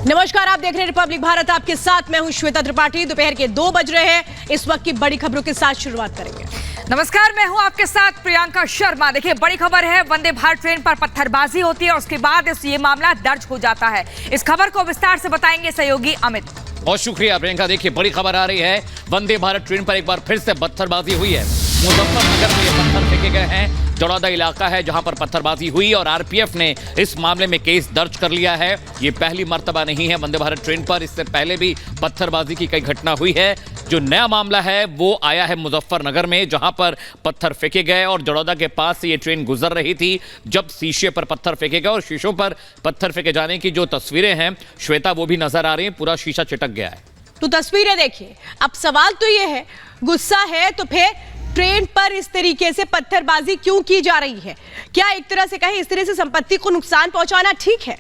नमस्कार, आप देख रहे हैं रिपब्लिक भारत। आपके साथ मैं हूं श्वेता त्रिपाठी। दोपहर के 2 बज रहे हैं। इस वक्त की बड़ी खबरों के साथ शुरुआत करेंगे। नमस्कार, मैं हूं आपके साथ प्रियंका शर्मा। देखिए, बड़ी खबर है, वंदे भारत ट्रेन पर पत्थरबाजी होती है और उसके बाद ये मामला दर्ज हो जाता है। इस खबर को विस्तार से बताएंगे सहयोगी अमित। बहुत शुक्रिया प्रियंका। देखिए, बड़ी खबर आ रही है, वंदे भारत ट्रेन पर एक बार फिर से पत्थरबाजी हुई है। मुजफ्फरनगर में ये पत्थर फेंके गए हैं। जड़ौदा इलाका है जहां पर पत्थरबाजी हुई और आरपीएफ ने इस मामले में केस दर्ज कर लिया है। ये पहली मर्तबा नहीं है वंदे भारत ट्रेन पर, इससे पहले भी पत्थरबाजी की कई घटना हुई है। जो नया मामला है वो आया है मुजफ्फरनगर में, जहां पर पत्थर फेंके गए और जड़ौदा के पास से ये ट्रेन गुजर रही थी जब शीशे पर पत्थर फेंके गए। और शीशों पर पत्थर फेंके जाने की जो तस्वीरें हैं श्वेता, वो भी नजर आ रही हैं। पूरा शीशा चिटक गया है। तो तस्वीरें देखिए। अब सवाल तो ये है, गुस्सा है तो फिर ट्रेन पर इस तरीके से पत्थरबाजी क्यों की जा रही है? क्या एक तरह से कहें, इस तरह से संपत्ति को नुकसान पहुंचाना ठीक है?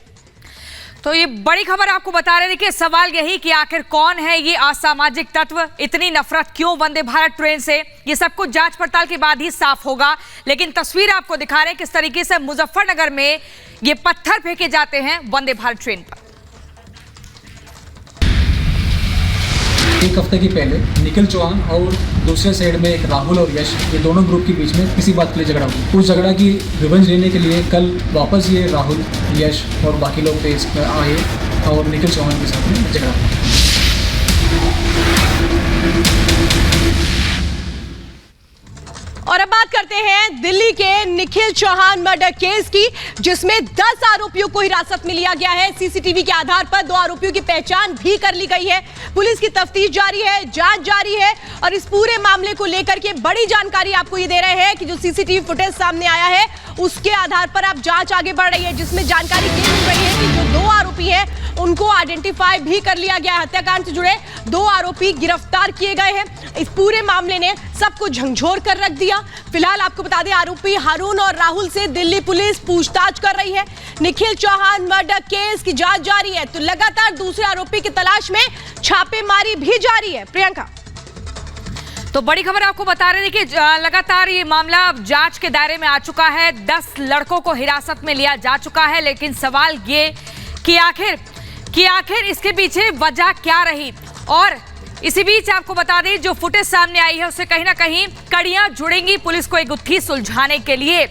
तो ये बड़ी खबर आपको बता रहे थे कि सवाल यही कि आखिर कौन है ये असामाजिक तत्व, इतनी नफरत क्यों वंदे भारत ट्रेन से? ये सब कुछ जांच पड़ताल के बाद ही साफ होगा। लेकिन तस्वीर आपको दिखा रहे हैं किस तरीके से मुजफ्फरनगर में ये पत्थर फेंके जाते हैं वंदे भारत ट्रेन पर। एक हफ्ते की पहले निखिल चौहान और दूसरे साइड में एक राहुल और यश, ये दोनों ग्रुप के बीच में किसी बात के लिए झगड़ा हुआ। उस झगड़ा की रिवेंज लेने के लिए कल वापस ये राहुल, यश और बाकी लोग पेश आए और निखिल चौहान के साथ में झगड़ा हुआ। और अब बात करते हैं दिल्ली के निखिल चौहान मर्डर केस की, जिसमें 10 आरोपियों को हिरासत में लिया गया है। सीसीटीवी के आधार पर 2 आरोपियों की पहचान भी कर ली गई है। पुलिस की तफ्तीश जारी है, जांच जारी है और इस पूरे मामले को लेकर के बड़ी जानकारी आपको ये दे रहे हैं कि जो सीसीटीवी फुटेज सामने आया है उसके आधार पर अब जांच आगे बढ़ रही है, जिसमें जानकारी ये मिल रही है कि जो 2 आरोपी हैं उनको आइडेंटिफाई भी कर लिया गया है। हत्याकांड से जुड़े 2 आरोपी गिरफ्तार किए गए हैं। इस पूरे मामले ने सबको झंझोर कर रख दिया। फिलहाल आपको बता दें, आरोपी हारून और राहुल से दिल्ली पुलिस पूछताछ कर रही है। निखिल चौहान मर्डर केस की जांच जारी है, तो लगातार दूसरे आरोपी की तलाश में छापेमारी भी जारी है। प्रियंका, तो बड़ी खबर आपको बता रहे थे कि लगातार ये मामला अब जांच के दायरे में आ चुका है। 10 लड़कों को हिरासत में लिया जा चुका है। लेकिन सवाल ये कि आखिर इसके पीछे वजह क्या रही। और इसी बीच आपको बता दें, जो फुटेज सामने आई है उससे कहीं ना कहीं कड़ियां जुड़ेंगी पुलिस को एक गुत्थी सुलझाने के लिए।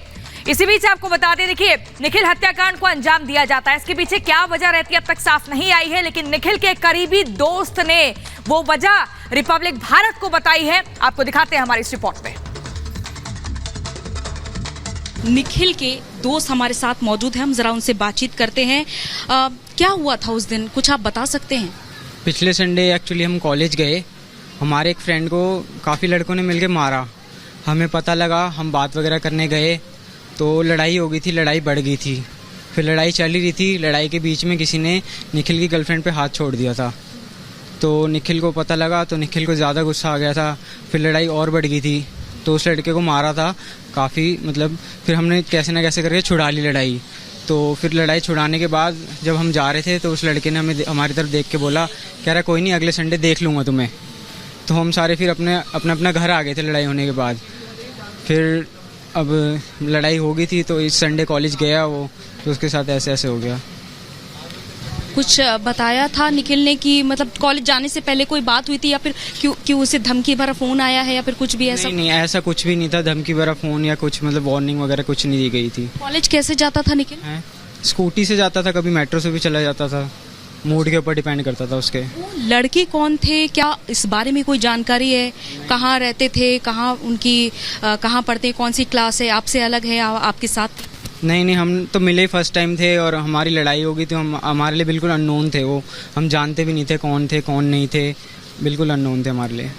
इसी बीच आपको बता दें, देखिए, निखिल हत्याकांड को अंजाम दिया जाता है, इसके पीछे क्या वजह रहती है अब तक साफ नहीं आई है। लेकिन निखिल के करीबी दोस्त ने वो वजह रिपब्लिक भारत को बताई है। आपको दिखाते हैं हमारी इस रिपोर्ट में। निखिल के दोस्त हमारे साथ मौजूद हैं, हम जरा उनसे बातचीत करते हैं। क्या हुआ था उस दिन, कुछ आप बता सकते हैं? पिछले संडे एक्चुअली हम कॉलेज गए। हमारे एक फ्रेंड को काफ़ी लड़कों ने मिलके मारा। हमें पता लगा, हम बात वगैरह करने गए तो लड़ाई हो गई थी, लड़ाई बढ़ गई थी। फिर लड़ाई चल रही थी, लड़ाई के बीच में किसी ने निखिल की गर्लफ्रेंड पे हाथ छोड़ दिया था। तो निखिल को पता लगा तो निखिल को ज़्यादा गुस्सा आ गया था। फिर लड़ाई और बढ़ गई थी तो उस लड़के को मारा था काफ़ी, मतलब फिर हमने कैसे ना कैसे करके छुड़ा ली लड़ाई। तो फिर लड़ाई छुड़ाने के बाद जब हम जा रहे थे तो उस लड़के ने हमें हमारी तरफ देख के बोला, कह रहा कोई नहीं, अगले संडे देख लूँगा तुम्हें। तो हम सारे फिर अपना घर आ गए थे लड़ाई होने के बाद। फिर अब लड़ाई हो गई थी तो इस संडे कॉलेज गया वो, तो उसके साथ ऐसे ऐसे हो गया। कुछ बताया था निखिल ने कि मतलब कॉलेज जाने से पहले कोई बात हुई थी या फिर क्यों उसे धमकी भरा फोन आया है या फिर कुछ भी ऐसा? नहीं, ऐसा कुछ भी नहीं था, धमकी भरा फोन या कुछ मतलब वार्निंग वगैरह कुछ नहीं दी गई थी। कॉलेज कैसे जाता था निखिल? स्कूटी से जाता था, कभी मेट्रो से भी चला जाता था, मूड के ऊपर डिपेंड करता था उसके। लड़के कौन थे, क्या इस बारे में कोई जानकारी है? कहाँ रहते थे, कहाँ पढ़ते हैं, कौन सी क्लास है, आपसे अलग है, आपके साथ? नहीं, हम तो मिले फर्स्ट टाइम थे और हमारी लड़ाई हो गई तो हमारे लिए बिल्कुल अननोन थे वो। हम जानते भी नहीं थे कौन थे कौन नहीं थे, बिल्कुल अननोन थे हमारे लिए।